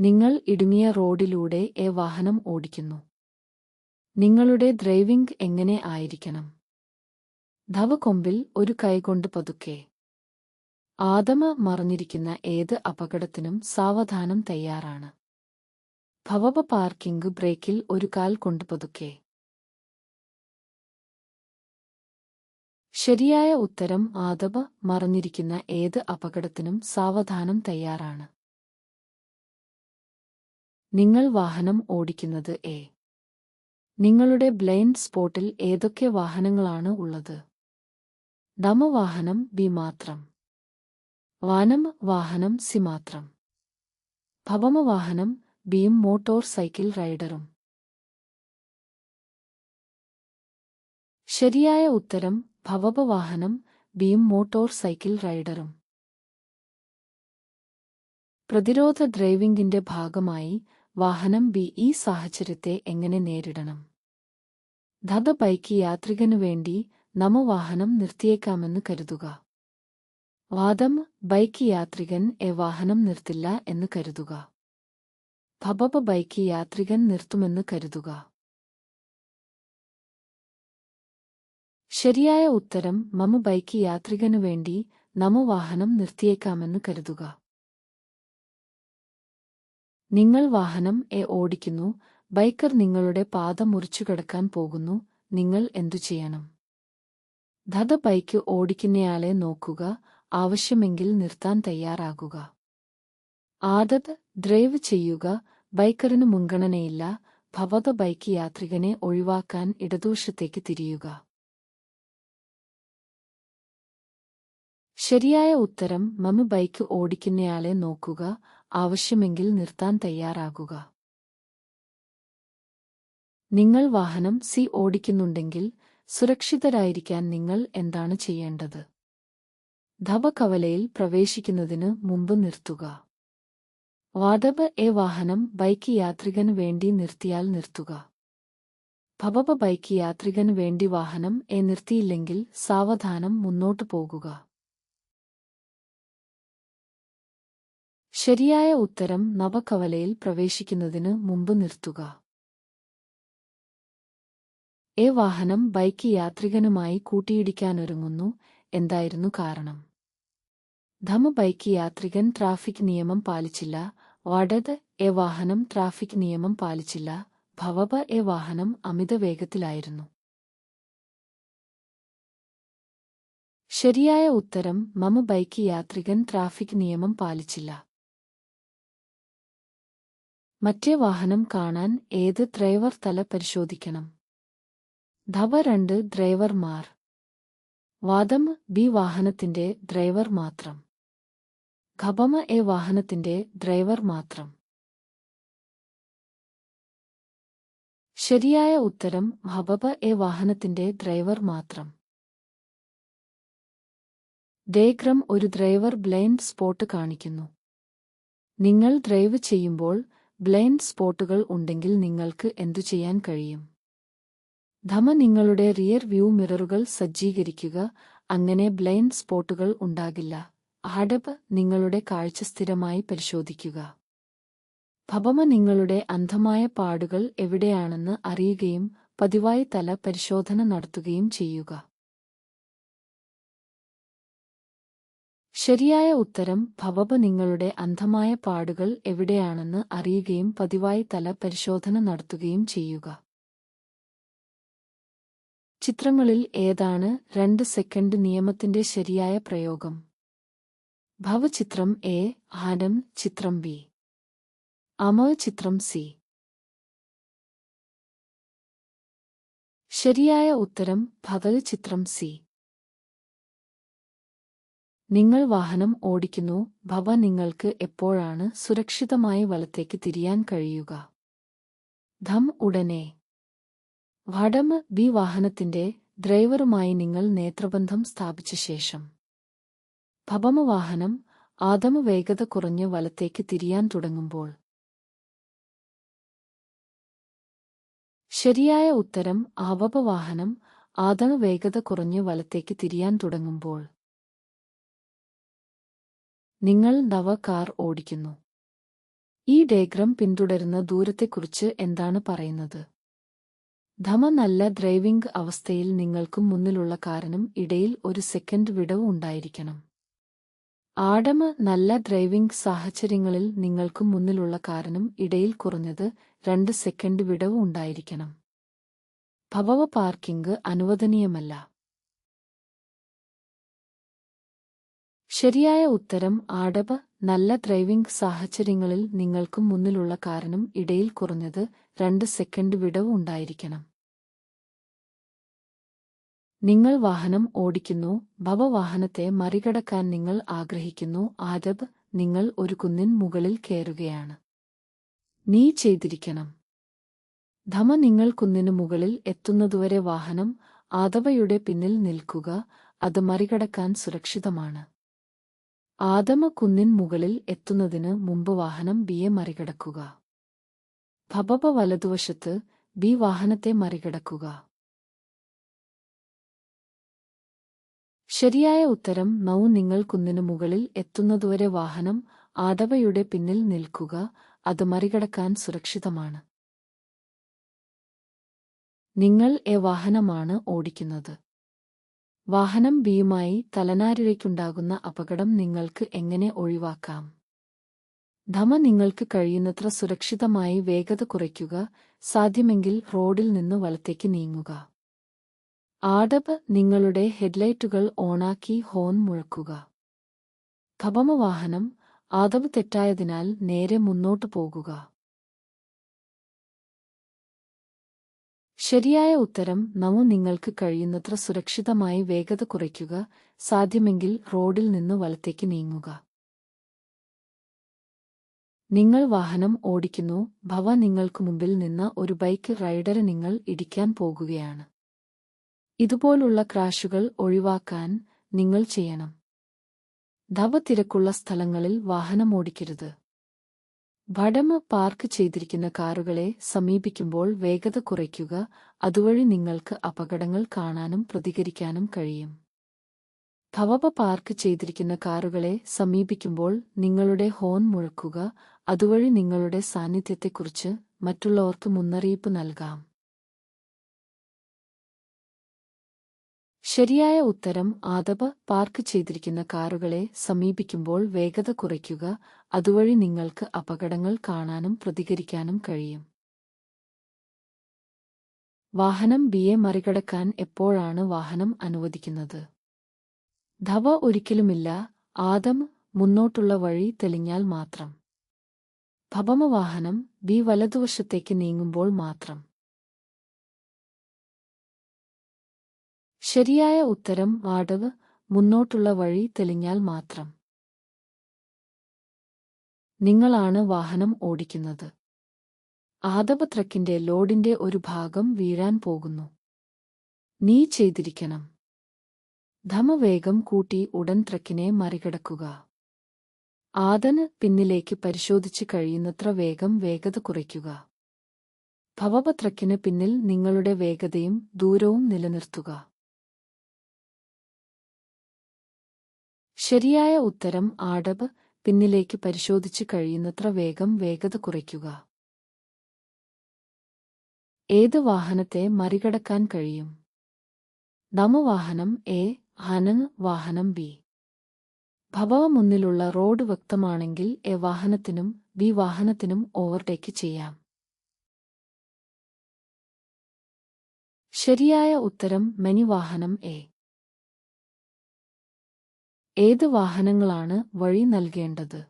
നിങ്ങൾ ഇടുങ്ങിയ റോഡിലൂടെ വാഹനം ഓടിക്കുന്നു. നിങ്ങളുടെ ഡ്രൈവിംഗ് എങ്ങനെ ആയിരിക്കണം? ധവകൊമ്പിൽ ഒരു കൈകൊണ്ട് പതുക്കെ. ആദമ മറഞ്ഞിരിക്കുന്ന ഏത് അപകടത്തിനും സാവധാനം തയ്യാറാണ്. ഭവപ പാർക്കിംഗ് ബ്രേക്കിൽ ഒരു കാൽ കൊണ്ട് പതുക്കെ. ശരിയായ ഉത്തരം ആദമ മറഞ്ഞിരിക്കുന്ന ഏത് അപകടത്തിനും സാവധാനം തയ്യാറാണ്. നിങ്ങൾ വാഹനം ഓടിക്കുന്നത് നിങ്ങളുടെ ബ്ലൈൻഡ് സ്പോട്ടിൽ ഏതൊക്കെ വാഹനങ്ങളാണ് ഉള്ളത്? വാഹനം ബി മാത്രം. വാനം വാഹനം സി മാത്രം. ഭവമ വാഹനം ബിയും മോട്ടോർ സൈക്കിൾ റൈഡറും. ശരിയായ ഉത്തരം ഭവപ വാഹനം ബിയും മോട്ടോർ സൈക്കിൾ റൈഡറും. പ്രതിരോധ ഡ്രൈവിംഗിന്റെ ഭാഗമായി വാഹനം ബി ഈ സാഹചര്യത്തെ എങ്ങനെ നേരിടണം? ബൈക്ക് യാത്രികനു വേണ്ടി വാഹനം നിർത്തിയേക്കാമെന്ന് കരുതുക. വാദം ബൈക്ക് യാത്രികൻ വാഹനം നിർത്തില്ല എന്ന് കരുതുക. ഭവപ ബൈക്ക് യാത്രികൻ നിർത്തുമെന്ന് കരുതുക. ശരിയായ ഉത്തരം ബൈക്ക് യാത്രികനു വേണ്ടി വാഹനം നിർത്തിയേക്കാമെന്ന് കരുതുക. നിങ്ങൾ വാഹനം ഓടിക്കുന്നു. ബൈക്കർ നിങ്ങളുടെ പാത മുറിച്ചുകടക്കാൻ പോകുന്നു. നിങ്ങൾ എന്തു ചെയ്യണം? ബൈക്ക് ഓടിക്കുന്നയാളെ നോക്കുക. ആവശ്യമെങ്കിൽ നിർത്താൻ തയ്യാറാകുക. ആദത് ഡ്രൈവ് ചെയ്യുക. ബൈക്കറിന് മുൻഗണനയില്ല. ഭവത ബൈക്ക് യാത്രികനെ ഒഴിവാക്കാൻ ഇടതുവശത്തേക്ക് തിരിയുക. ശരിയായ ഉത്തരം ബൈക്ക് ഓടിക്കുന്നയാളെ നോക്കുക. ആവശ്യമെങ്കിൽ നിർത്താൻ തയ്യാറാകുക. നിങ്ങൾ വാഹനം സി ഓടിക്കുന്നുണ്ടെങ്കിൽ സുരക്ഷിതരായിരിക്കാൻ നിങ്ങൾ എന്താണ് ചെയ്യേണ്ടത്? കവലയിൽ പ്രവേശിക്കുന്നതിന് മുമ്പ് നിർത്തുക. വാദബ് വാഹനം ബൈക്ക് യാത്രികന് വേണ്ടി നിർത്തിയാൽ നിർത്തുക. ഭവപ ബൈക്ക് യാത്രികന് വേണ്ടി വാഹനം നിർത്തിയില്ലെങ്കിൽ സാവധാനം മുന്നോട്ടു പോകുക. ശരിയായ ഉത്തരം നവകവലയിൽ പ്രവേശിക്കുന്നതിന് മുമ്പ് നിർത്തുക. വാഹനം ബൈക്ക് യാത്രികനുമായി കൂട്ടിയിടിക്കാനൊരുങ്ങുന്നു. എന്തായിരുന്നു കാരണം? ബൈക്ക് യാത്രികൻ ട്രാഫിക് നിയമം പാലിച്ചില്ല. വടത് വാഹനം ട്രാഫിക് നിയമം പാലിച്ചില്ല. ഭവപ വാഹനം അമിത വേഗത്തിലായിരുന്നു. ശരിയായ ഉത്തരം ബൈക്ക് യാത്രികൻ ട്രാഫിക് നിയമം പാലിച്ചില്ല. മറ്റേ വാഹനം കാണാൻ ഏത് ഡ്രൈവർ തല പരിശോധിക്കണം? രണ്ട് ഡ്രൈവർമാർ. വാദം ബി വാഹനത്തിന്റെ ഡ്രൈവർ മാത്രം. ഖബമ വാഹനത്തിന്റെ ഡ്രൈവർ മാത്രം. ശരിയായ ഉത്തരം ഹബബ വാഹനത്തിന്റെ ഡ്രൈവർ മാത്രം. ഡയഗ്രം ഒരു ഡ്രൈവർ ബ്ലൈൻഡ് സ്പോട്ട് കാണിക്കുന്നു. നിങ്ങൾ ഡ്രൈവ് ചെയ്യുമ്പോൾ ബ്ലൈൻഡ് സ്പോട്ടുകൾ ഉണ്ടെങ്കിൽ നിങ്ങൾക്ക് എന്തു ചെയ്യാൻ കഴിയും? നിങ്ങളുടെ റിയർ വ്യൂ മിററുകൾ സജ്ജീകരിക്കുക. അങ്ങനെ ബ്ലൈൻഡ് സ്പോട്ടുകൾ ഉണ്ടാകില്ല. ഹഡബ് നിങ്ങളുടെ കാഴ്ച സ്ഥിരമായി പരിശോധിക്കുക. ഭവമ നിങ്ങളുടെ അന്ധമായ പാടുകൾ എവിടെയാണെന്ന് അറിയുകയും പതിവായി തല പരിശോധന നടത്തുകയും ചെയ്യുക. ശരിയായ ഉത്തരം ഭവപ നിങ്ങളുടെ അന്ധമായ പാടുകൾ എവിടെയാണെന്ന് അറിയുകയും പതിവായി തല പരിശോധന നടത്തുകയും ചെയ്യുക. ചിത്രങ്ങളിൽ ഏതാണ് 2 സെക്കൻഡ് നിയമത്തിന്റെ ശരിയായ പ്രയോഗം? ഭവ ചിത്രം ഹാനം ചിത്രം ബി. ചിത്രം സി. ശരിയായ ഉത്തരം ഭവ ചിത്രം സി. നിങ്ങൾ വാഹനം ഓടിക്കുന്നു. ഭവ നിങ്ങൾക്ക് എപ്പോഴാണ് സുരക്ഷിതമായി വലത്തേക്ക് തിരിയാൻ കഴിയുക? ഉടനെ. വടം ബി വാഹനത്തിന്റെ ഡ്രൈവറുമായി നിങ്ങൾ നേത്രബന്ധം സ്ഥാപിച്ച ശേഷം. ഭവമ വാഹനം ആദമ വേഗത കുറഞ്ഞ് വലത്തേക്ക് തിരിയാൻ തുടങ്ങുമ്പോൾ. ശരിയായ ഉത്തരം ആവപ വാഹനം ആദമ വേഗത കുറഞ്ഞ് വലത്തേക്ക് തിരിയാൻ തുടങ്ങുമ്പോൾ. നിങ്ങൾ കാർ ഓടിക്കുന്നു. ഈ ഡയഗ്രം പിന്തുടരുന്ന ദൂരത്തെക്കുറിച്ച് എന്താണ് പറയുന്നത്? നല്ല ഡ്രൈവിംഗ് അവസ്ഥയിൽ നിങ്ങൾക്കും മുന്നിലുള്ള കാറിനും ഇടയിൽ 1 സെക്കൻഡ് വിടവ് ഉണ്ടായിരിക്കണം. നല്ല ഡ്രൈവിംഗ് സാഹചര്യങ്ങളിൽ നിങ്ങൾക്കും മുന്നിലുള്ള കാറിനും ഇടയിൽ കുറഞ്ഞത് 2 സെക്കൻഡ് വിടവ് ഉണ്ടായിരിക്കണം. പാർക്കിംഗ് അനുവദനീയമല്ല. ശരിയായ ഉത്തരം നല്ല ഡ്രൈവിംഗ് സാഹചര്യങ്ങളിൽ നിങ്ങൾക്കും മുന്നിലുള്ള കാറിനും ഇടയിൽ കുറഞ്ഞത് 2 സെക്കൻഡ് വിടവ് ഉണ്ടായിരിക്കണം. നിങ്ങൾ വാഹനം ഓടിക്കുന്നു. വാഹനത്തെ മറികടക്കാൻ നിങ്ങൾ ആഗ്രഹിക്കുന്നു. നിങ്ങൾ ഒരു കുന്നിൻ മുകളിൽ കയറുകയാണ്. നീ ചെയ്തിരിക്കണം. നിങ്ങൾ കുന്നിനു മുകളിൽ എത്തുന്നതുവരെ വാഹനം യുടെ പിന്നിൽ നിൽക്കുക. അത് മറികടക്കാൻ സുരക്ഷിതമാണ്. കുന്നിൻ മുകളിൽ എത്തുന്നതിന് മുമ്പ് വാഹനം ബിയെ മറികടക്കുക. വലതുവശത്ത് ബി വാഹനത്തെ മറികടക്കുക. ശരിയായ ഉത്തരം നിങ്ങൾ കുന്നിനു മുകളിൽ എത്തുന്നതുവരെ വാഹനം യുടെ പിന്നിൽ നിൽക്കുക. അത് മറികടക്കാൻ സുരക്ഷിതമാണ്. നിങ്ങൾ വാഹനമാണ് ഓടിക്കുന്നത്. വാഹനം ബിയുമായി തലനാരിഴയ്ക്കുണ്ടാകുന്ന അപകടം നിങ്ങൾക്ക് എങ്ങനെ ഒഴിവാക്കാം? നിങ്ങൾക്ക് കഴിയുന്നത്ര സുരക്ഷിതമായി വേഗത കുറയ്ക്കുക. സാധ്യമെങ്കിൽ റോഡിൽ നിന്ന് വലത്തേക്ക് നീങ്ങുക. നിങ്ങളുടെ ഹെഡ്ലൈറ്റുകൾ ഓണാക്കി ഹോൺ മുഴക്കുക. വാഹനം തെറ്റായതിനാൽ നേരെ മുന്നോട്ടു പോകുക. ശരിയായ ഉത്തരം നിങ്ങൾക്ക് കഴിയുന്നത്ര സുരക്ഷിതമായി വേഗത കുറയ്ക്കുക. സാധ്യമെങ്കിൽ റോഡിൽ നിന്ന് വലത്തേക്ക് നീങ്ങുക. നിങ്ങൾ വാഹനം ഓടിക്കുന്നു. നിങ്ങൾക്ക് മുമ്പിൽ നിന്ന ഒരു ബൈക്ക് റൈഡറെ നിങ്ങൾ ഇടിക്കാൻ പോകുകയാണ്. ഇതുപോലുള്ള ക്രാഷുകൾ ഒഴിവാക്കാൻ നിങ്ങൾ ചെയ്യണം. തിരക്കുള്ള സ്ഥലങ്ങളിൽ വാഹനമോടിക്കരുത്. പാർക്ക് ചെയ്തിരിക്കുന്ന കാറുകളെ സമീപിക്കുമ്പോൾ വേഗത കുറയ്ക്കുക. അതുവഴി നിങ്ങൾക്ക് അപകടങ്ങൾ കാണാനും പ്രതികരിക്കാനും കഴിയും. പാർക്ക് ചെയ്തിരിക്കുന്ന കാറുകളെ സമീപിക്കുമ്പോൾ നിങ്ങളുടെ ഹോൺ മുഴക്കുക. അതുവഴി നിങ്ങളുടെ സാന്നിധ്യത്തെക്കുറിച്ച് മറ്റുള്ളവർക്ക് മുന്നറിയിപ്പ് നൽകാം. ശരിയായ ഉത്തരം പാർക്ക് ചെയ്തിരിക്കുന്ന കാറുകളെ സമീപിക്കുമ്പോൾ വേഗത കുറയ്ക്കുക. അതുവഴി നിങ്ങൾക്ക് അപകടങ്ങൾ കാണാനും പ്രതികരിക്കാനും കഴിയും. വാഹനം ബിയെ മറികടക്കാൻ എപ്പോഴാണ് വാഹനം അനുവദിക്കുന്നത്? ഒരിക്കലുമില്ല. മുന്നോട്ടുള്ള വഴി തെളിഞ്ഞാൽ മാത്രം. വാഹനം ബി വലതുവശത്തേക്ക് നീങ്ങുമ്പോൾ മാത്രം. ശരിയായ ഉത്തരം മുന്നോട്ടുള്ള വഴി തെളിഞ്ഞാൽ മാത്രം. നിങ്ങളാണ് വാഹനം ഓടിക്കുന്നത്. ട്രക്കിന്റെ ലോഡിന്റെ ഒരു ഭാഗം വീഴാൻ പോകുന്നു. നീ ചെയ്തിരിക്കണം. വേഗം കൂട്ടി ഉടൻ ട്രക്കിനെ മറികടക്കുക. പിന്നിലേക്ക് പരിശോധിച്ച് കഴിയുന്നത്ര വേഗം വേഗത കുറയ്ക്കുക. ട്രക്കിന് പിന്നിൽ നിങ്ങളുടെ വേഗതയും ദൂരവും നിലനിർത്തുക. ശരിയായ ഉത്തരം പിന്നിലേക്ക് പരിശോധിച്ച് കഴിയുന്നത്ര വേഗം വേഗത കുറയ്ക്കുക. ഏത് വാഹനത്തെ മറികടക്കാൻ കഴിയും? വാഹനം എ, വാഹനം ബി. മുന്നിലുള്ള റോഡ് വ്യക്തമാണെങ്കിൽ എ വാഹനത്തിനും ബി വാഹനത്തിനും ഓവർടേക്ക് ചെയ്യാം. ശരിയായ ഉത്തരം വാഹനം എ. ഏത് വാഹനങ്ങളാണ് വഴി നൽകേണ്ടത്?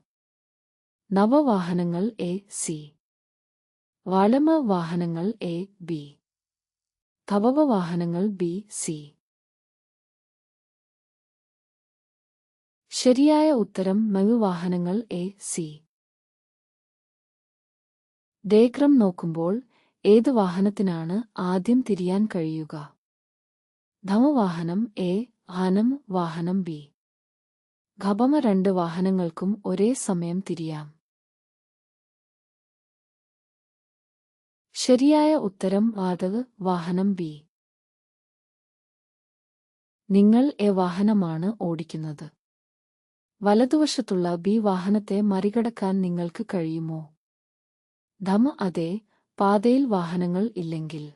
വാഹനങ്ങൾ എ, സി. വാഹനങ്ങൾ എ, ബി. വാഹനങ്ങൾ ബി, സി. ശരിയായ ഉത്തരം വാഹനങ്ങൾ എ, സി. ഡയഗ്രം നോക്കുമ്പോൾ ഏത് വാഹനത്തിനാണ് ആദ്യം തിരിയാൻ കഴിയുക? വാഹനം എ, വാഹനം ബി. രണ്ട് വാഹനങ്ങൾക്കും ഒരേ സമയം തിരിയാം. ശരിയായ ഉത്തരം വാഹനം ബി. നിങ്ങൾ എ വാഹനമാണ് ഓടിക്കുന്നത്. വലതുവശത്തുള്ള ബി വാഹനത്തെ മറികടക്കാൻ നിങ്ങൾക്ക് കഴിയുമോ? ധമ അതെ, പാതയിൽ വാഹനങ്ങൾ ഇല്ലെങ്കിൽ.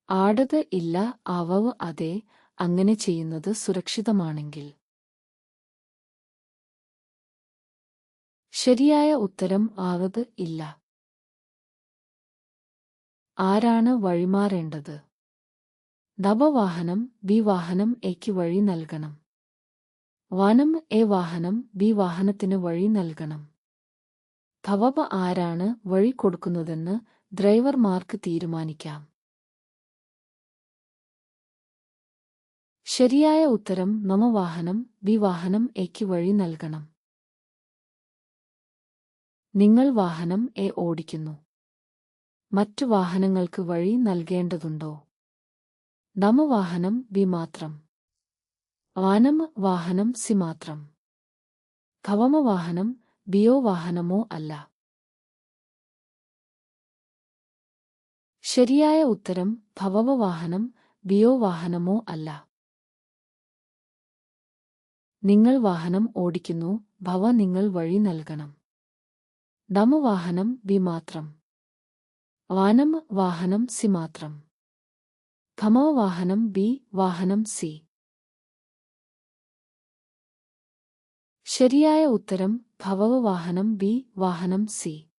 ആടത് ഇല്ല, അവവ് അതെ, അങ്ങനെ ചെയ്യുന്നത് സുരക്ഷിതമാണെങ്കിൽ. ശരിയായ ഉത്തരം ആവത് ഇല്ല. ആരാണ് വഴിമാറേണ്ടത്? ധബ വാഹനം ബി വാഹനം എക്ക് വഴി നൽകണം. വനം എ വാഹനം ബി വാഹനത്തിന് വഴി നൽകണം. ധവബ ആരാണ് വഴി കൊടുക്കുന്നതെന്ന് ഡ്രൈവർമാർക്ക് തീരുമാനിക്കാം. ശരിയായ ഉത്തരം നമ വാഹനം ബി വാഹനം എക്ക് വഴി നൽകണം. നിങ്ങൾ വാഹനം എ ഓടിക്കുന്നു. മറ്റു വാഹനങ്ങൾക്ക് വഴി നൽകേണ്ടതുണ്ടോ? നമ വാഹനം ബി മാത്രം. വാനം വാഹനം സി മാത്രം. ധവമ വാഹനം ബിയോ വാഹനമോ അല്ല. ശരിയായ ഉത്തരം ഭവവ വാഹനം ബിയോ വാഹനമോ അല്ല. നിങ്ങൾ വാഹനം ഓടിക്കുന്നു, ഭവ നിങ്ങൾ വഴി നൽകണം. ധമ വാഹനം ബി മാത്രം. വാനം വാഹനം സി മാത്രം. ധമ വാഹനം ബി വാഹനം സി. ശരിയായ ഉത്തരം ഭവവ വാഹനം ബി വാഹനം സി.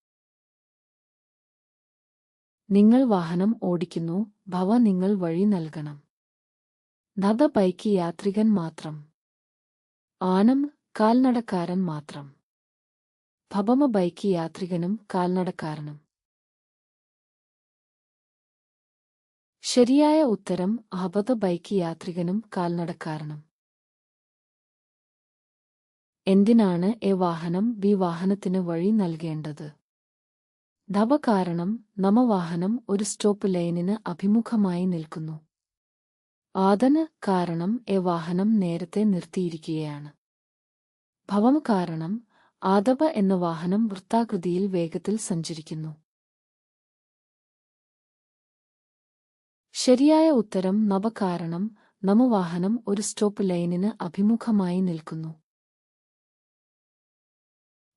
നിങ്ങൾ വാഹനം ഓടിക്കുന്നു, ഭവ നിങ്ങൾ വഴി നൽകണം. ധത ബൈക്ക് യാത്രികൻ മാത്രം. ആനം കാൽനടക്കാരൻ മാത്രം. ഭവമ ബൈക്ക് യാത്രികനും കാൽനടക്കാരനും. ശരിയായ ഉത്തരം അബദ്ധ ബൈക്ക് യാത്രികനും കാൽനടക്കാരനും. എന്തിനാണ് എ വാഹനം ബി വാഹനത്തിന് വഴി നൽകേണ്ടത്? ധബ കാരണം നമ വാഹനം ഒരു സ്റ്റോപ്പ് ലൈനിന് അഭിമുഖമായി നിൽക്കുന്നു. ആദന് കാരണം എ വാഹനം നേരത്തെ നിർത്തിയിരിക്കുകയാണ്. ഭവം കാരണം ആദബ എന്ന വാഹനം വൃത്താകൃതിയിൽ വേഗത്തിൽ സഞ്ചരിക്കുന്നു. ശരിയായ ഉത്തരം നബ കാരണം നമ വാഹനം ഒരു സ്റ്റോപ്പ് ലൈനിന് അഭിമുഖമായി നിൽക്കുന്നു.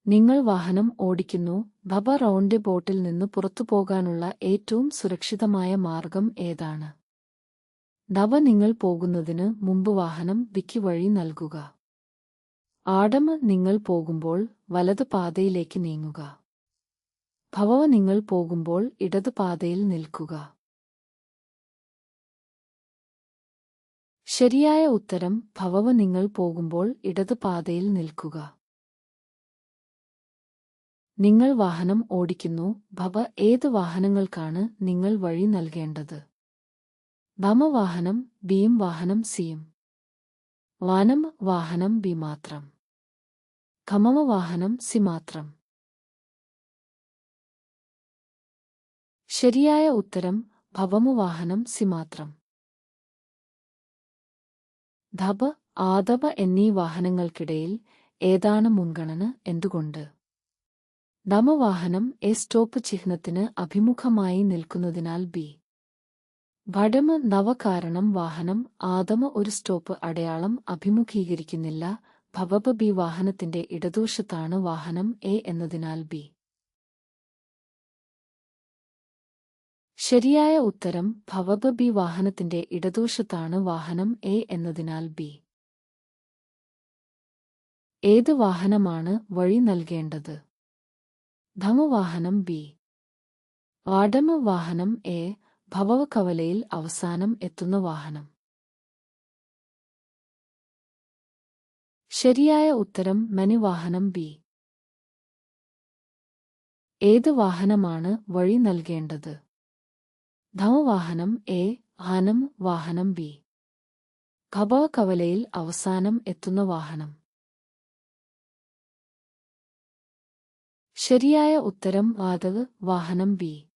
നിങ്ങൾ വാഹനം ഓടിക്കുന്നു, ഭബ റൗണ്ട് ബോട്ടിൽ നിന്ന് പുറത്തുപോകാനുള്ള ഏറ്റവും സുരക്ഷിതമായ മാർഗം ഏതാണ്? ധബ നിങ്ങൾ പോകുന്നതിന് മുമ്പ് വാഹനം ബിക്ക് വഴി നൽകുക. ആടമ നിങ്ങൾ പോകുമ്പോൾ വലത് പാതയിലേക്ക് നീങ്ങുക. ഭവവ നിങ്ങൾ പോകുമ്പോൾ ഇടത് പാതയിൽ നിൽക്കുക. ശരിയായ ഉത്തരം ഭവവ നിങ്ങൾ പോകുമ്പോൾ ഇടത് പാതയിൽ നിൽക്കുക. നിങ്ങൾ വാഹനം ഓടിക്കുന്നു, ഭവ ഏത് വാഹനങ്ങൾക്കാണ് നിങ്ങൾ വഴി നൽകേണ്ടത്? ധമ വാഹനം ബിയും വാഹനം സിയും. വാനം വാഹനം ബി മാത്രം. ഖമമ വാഹനം സി മാത്രം. ശരിയായ ഉത്തരം ഭവമ വാഹനം സി മാത്രം. ധബ ആദബ എന്നീ വാഹനങ്ങൾക്കിടയിൽ ഏതാണ് മുൻഗണന? എന്തുകൊണ്ട്? ധമ വാഹനം എ സ്റ്റോപ്പ് ചിഹ്നത്തിന് അഭിമുഖമായി നിൽക്കുന്നതിനാൽ ബി. ഭടമ നവ കാരണം വാഹനം ആദമ ഒരു സ്റ്റോപ്പ് അടയാളം അഭിമുഖീകരിക്കുന്നില്ല. ഭവബ ബി വാഹനത്തിന്റെ ഇടതുവശത്താണ് വാഹനം എ എന്നതിനാൽ ബി. ശരിയായ ഉത്തരം ഭവബ ബി വാഹനത്തിന്റെ ഇടതുവശത്താണ് വാഹനം എ എന്നതിനാൽ ബി. ഏത് വാഹനമാണ് വഴി നൽകേണ്ടത്? ധമ വാഹനം ബി. ആടമ വാഹനം എ. ഭവവ കവലയിൽ അവസാനം എത്തുന്ന വാഹനം. ശരിയായ ഉത്തരം മനി വാഹനം ബി. ഏത് വാഹനമാണ് വഴി നൽകേണ്ടത്? ധമ വാഹനം എ. ആനം വാഹനം ബി. ഭവവ കവലയിൽ അവസാനം എത്തുന്ന വാഹനം. ശരിയായ ഉത്തരം വാതക വാഹനം ബി.